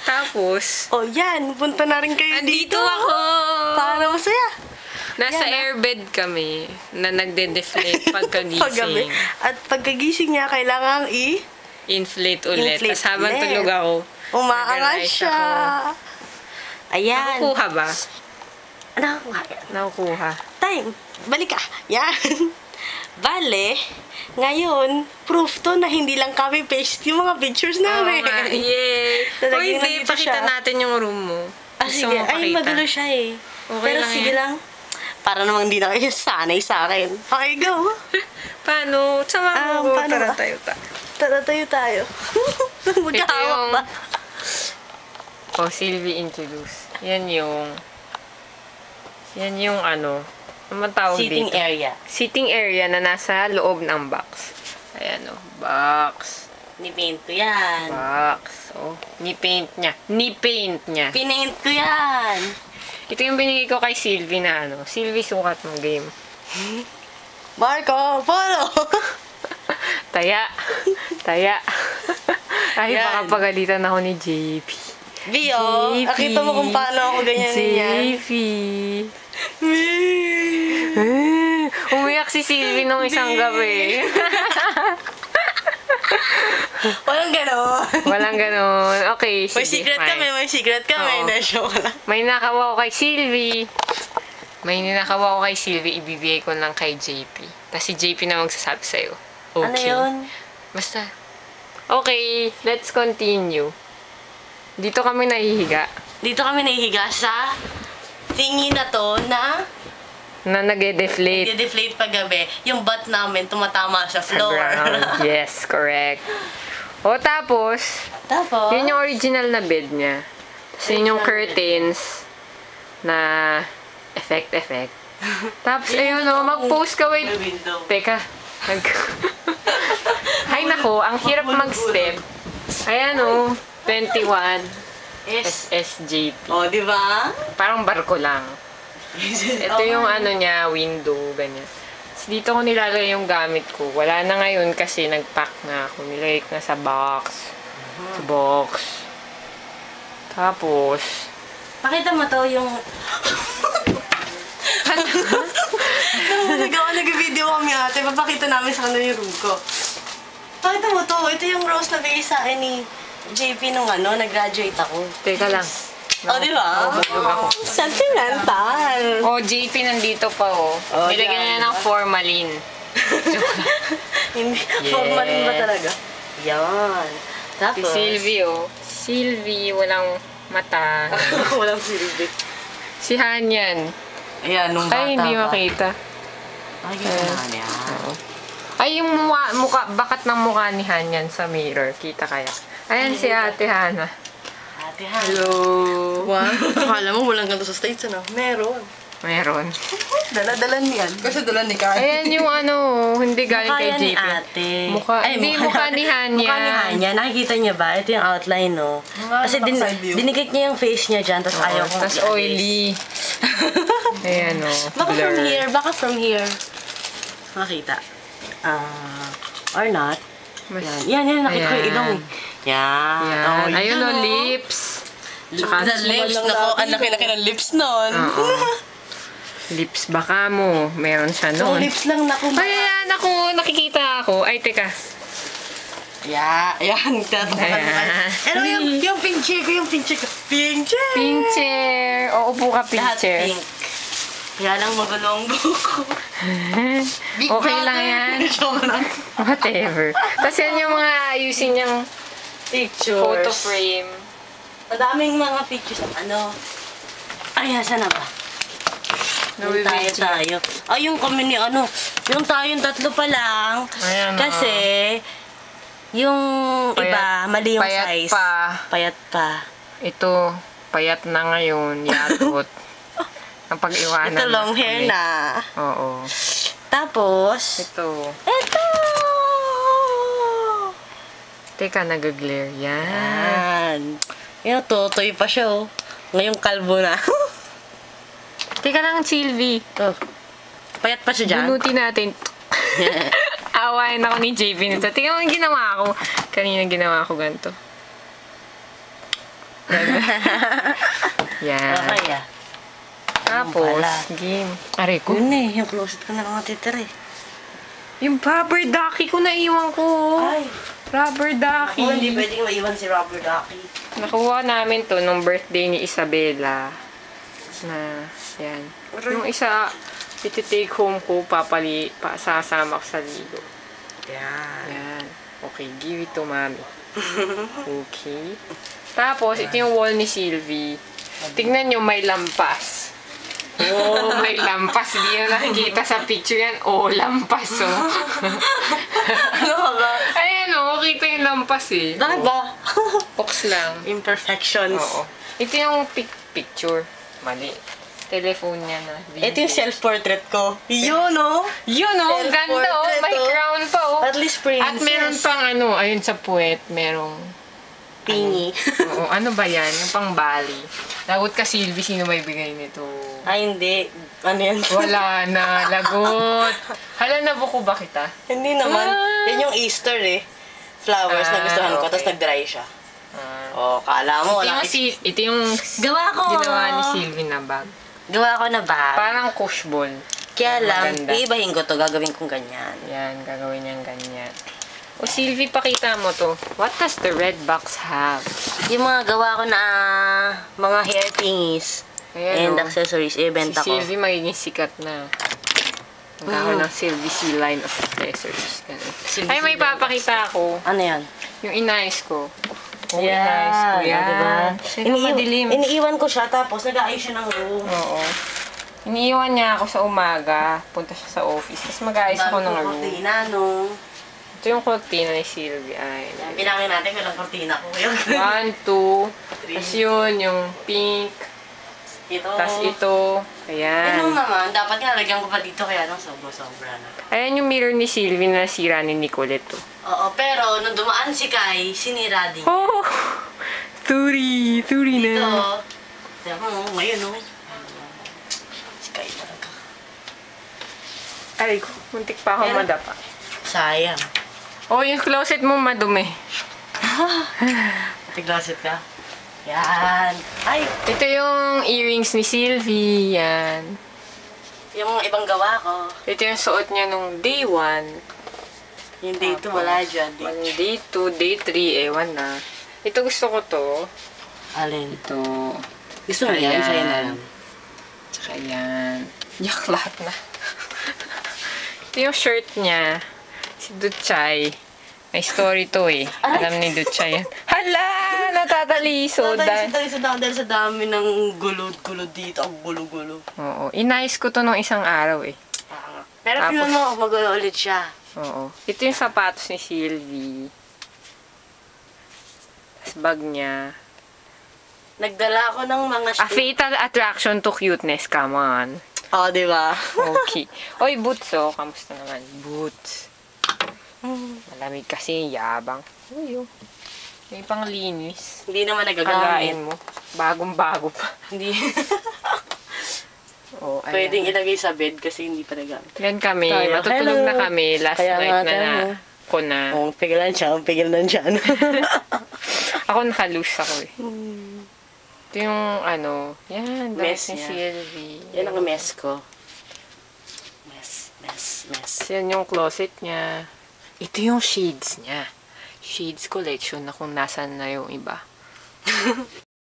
Tapos, yan. Punta na rin kayo andito dito. ako! Para masaya. Nasa airbed kami na nagde-deflate Paggabi. pagkagising. At pagkagising niya, kailangan Inflate ulit. Inflate Tapos habang ulit. tulog ako, umaangat nag-rise siya. ako. Ayan. Nakukuha ba? Nakukuha. Nakukuha. Time. Balik ka. Yan. Bale, ngayon, proof to na hindi lang copy-paste yung mga pictures Oo namin. nga. Yay! O Talagang hindi, nandito pakita siya. natin yung room mo. Gusto Sige. mo Ay, pakita? magulo siya eh. Okay Pero lang sige yan. lang. Para namang hindi na kayo sanay sa akin. Okay, go. Paano? Sama mo ko. paano Tara ba? tayo Tara tayo. Magkahawak yung- ba? Oh, Sylvie introduce. Yan yung ano, ano tawag Sitting dito? area. Sitting area na nasa loob ng box. Ayan o, box. Ni-paint ko yan. Box. Oh, ni-paint niya. Ni-paint niya. Pinaint ko yan. Ito yung binigay ko kay Sylvie na ano. Sylvie, sukat mo game. Marco Polo. Taya. Taya. Ay, Yan. baka pagalitan ako ni JP. Bio, JP. nakita mo kung paano ako ganyanin yan. JP. Umiyak si Sylvie nung isang gabi. Walang ganon. Walang ganon. Okay, May sige, secret fine. kami, may secret kami. Oo. Na show ko lang. May nakawa ko kay Sylvie. May ninakawa ko kay Sylvie, ibibigay ko lang kay JP. Tapos si JP na magsasabi sa'yo. Okay. Ano yun? Basta. Okay, let's continue. Dito kami nahihiga. Dito kami nahihiga sa thingy na to na Na nag-deflate. nag-deflate paggabi. Yung butt namin tumatama sa Sa floor. ground. Yes, correct. O tapos, Tapos, yun yung original na bed niya. Tapos yun yung curtains na effect. Tapos, ayun o, mag-post ka, wait. may window. Teka. Hay nako, ang hirap mag-step. Ayan o, 21 SSJP. Oh, di ba? Parang barko lang. Ito yung ano niya, window, ganyan. So, dito ko nilalagay yung gamit ko. Wala na ngayon kasi nag-pack na ako. Nilagay ko na sa box. Sa box. Tapos, Pakita mo to yung... Nag-video kami ate. Papakita namin sa kanila yung room ko. Pakita mo to. Ito yung rose na bigay sa akin ni JP nung nag-graduate ako. teka lang. Oh, di ba? Nabulog ako. Sentimental. Oh, JP nandito pa, oh. Oh, Nilagyan yan. niya ng formalin. Hindi. Yes. Formalin ba talaga? Yan. Si Tapos... Sylvie, oh. Sylvie, walang mata. Walang silbi. Si Hanyan. Ayan, nung bata Ay, hindi pa. makita. Ay, yun na niya. Ay, yung mukha, bakat ng mukha ni Hanyan sa mirror. Kita kaya? Ayan si Ate Hana. Ate Han. Hello. Wow. Akala mo walang ganito sa States, ano? Meron. Meron. Dala-dala niyan. Kasi dala ni Kaya. Ayan yung ano, hindi galing Mukha kay yan ni JP. ate. Mukha, hindi, mukha ni Hanya. Mukha ni Hanya. Nakikita niya ba? Ito yung outline, no? Kasi dinikit niya yung face niya dyan, tapos ayaw kong Tapos i-alis. oily. Ayan o. Baka from here. Baka from here. Makita. Or not. Yan. Nakita ko yung ilong. Yan. Yan. Oh, Ayun o, yun, oh. lips. Tsaka The lips. Naku, ang laki-laki ng lips nun. lips baka mo. Meron siya Oh, noon. lips lang naku. Ayan ako, nakikita ako. Ay, teka. Ayan. Ayan. Ano yung pink chair ko, yung pink chair ko. Pink chair! Pink chair. O, upo ka, pink Lahat chair. pink. Kaya lang magulo ang buko. Big Okay brother. lang yan. Joke lang. Whatever. Tapos yan yung mga ayusin niyang Pictures. photo frame. Madaming mga pictures. Ano? Ay, nasa na ba? Yung tayo. Ay, yung kami ni yung tayong tatlo pa lang. Ayan, Kasi, yung iba, mali yung payat size. pa. Payat pa. Ito, payat na ngayon. Yatot. Ang pag-iwanan. Ito long hair kami. na. Oo. Tapos, Ito. ito! Teka, nag-glare. Yan. Yan. Yan, tutoy pa siya, oh. Ngayong kalbo na. Teka lang, Sylvie. Oh. Payat pa siya dyan. Bunutin natin. aawain ako ni JP nito. Tingnan mo yung ginawa ko. Kanina ginawa ko ganito. Yan. Okay ah. Tapos, game. Aray ko. Yun eh, yung closet ko na lang natitira eh. Yung rubber ducky ko naiwan ko. Ay. Rubber ducky. Ako hindi pwedeng maiwan si Rubber Ducky. Nakuha namin to nung birthday ni Isabela. Na, yan. Yung isa, iti-take home ko, sasama ko sa ligo. Yan. Yan. Okay, give it to mommy. Okay. Tapos, ito yung wall ni Sylvie. Tignan nyo, may lampas. Oh, may lampas. Hindi nyo nakikita sa picture yan. Oh, lampas, oh. Ano ka ba? Ayan, oh. Kita yung lampas, eh. Bakit ba? Box lang. Imperfections. Oo. Ito yung picture. Mali. Telephone niya na. Ito yung self-portrait ko. Yun, oh. Yun, oh. Ganda, oh. Self-portrait, May oh. crown pa, oh. At least princess. At meron pang ano, ayun sa puwet, merong Pingi. oo, ano ba yan? Yung pang Bali. Lagot ka, Sylvie, sino may bigay nito? Ay, hindi. Ano yan? Wala na, lagot. Hala, nabuko ba kita? Hindi naman. Yan yung Easter eh. Flowers na gustuhan ko, okay. tapos nag-dry siya. Ah. Oh, kala mo Ito wala. ito yung Gawa ko! ginawa ni Sylvie na bag. Gawa ko na ba? Parang kush ball. Kaya lang, Maganda. iibahin ko to, gagawin kong ganyan. Yan, gagawin niyang ganyan. O Sylvie, pakita mo to. What does the red box have? Yung mga gawa ko na mga hair thingies Ayan, and oh. accessories, Si ibenta ko. Sylvie magiging sikat na. Magkakaroon ng Sylvie C line of accessories. Ganun. Sylvie Ay, may C line. papakita ako. Ano yan? Yung inayos ko. Oh, Yan. inayos ko. Yan. Diba? Sino madilim? Iniiwan ko siya, tapos nag-aayos siya ng room. Oo. Iniiwan niya ako sa umaga. Punta siya sa office. Tapos mag-aayos ako ng room. Kortina, no? Ito yung cortina ni Sylvie. Ay. Yan, bilangin natin kung ilang kortina ko. 1, 2. Tapos yun, yung pink. Ito. Tapos ito. Ayan. Ayan. Naman, dapat nga lagyan ko pa dito kaya nang sobra-sobra na. Ayan yung mirror ni Sylvie na nasira ni Nicolette. Oh. Oo, pero nung dumaan si Kai, sinira din. Oh! Turi Dito. na. Tiyan mo, ngayon, no? Si Kai talaga. Aray ko, muntik pa ako Pero- madapa. Sayang. Oh, yung closet mo madumi. Tiglasit ka? Yan. Ay, Ito yung earrings ni Sylvie. Yan. yung mga ibang gawa ko. Ito yung suot niya nung day 1. Yung dito, wala dyan. Walang day 2, day 3, ewan na. Ito gusto ko to. Alin? Ito. Gusto mo yan? Sa'yo na lang. Tsaka yan. Yak, lahat na. Ito yung shirt niya. Si Duchay. May story to eh. Alam ni Duchay yan. Hala! Natataliso. Dahil sa dami ng gulod-gulod dito. Ang gulo-gulo. Oo. Inayos ko to nung isang araw eh. Pero Tapos- tingnan mo, mag-ulo ulit siya. Oo. Ito yung sapatos ni Sylvie. Tapos bag niya. Nagdala ako ng mga A fatal attraction to cuteness. Come on. Oh, di ba? Okay. Oy, boots oh. Kamusta naman? Boots. Malamig kasi, yabang. Uy, oh. May panglinis. Hindi naman Kagain nagagamit. mo. Bagong-bago pa. Hindi. Oh, ayan. Pwedeng ilagay sa bed kasi hindi pa nagamit. Yan kami. Tayo. Matutulog Hello. na kami. Last Kaya night nga na tayo. ko na. Oh, pigilan siya. Pigilan siya. Ako naka-loose ako eh. Ito yung ano. Yan. Mess Mess ni niya. Sylvie. Yan ang mess ko. Mess. Tapos yan yung closet niya. Ito yung shades niya. Shades collection na kung nasan na yung iba.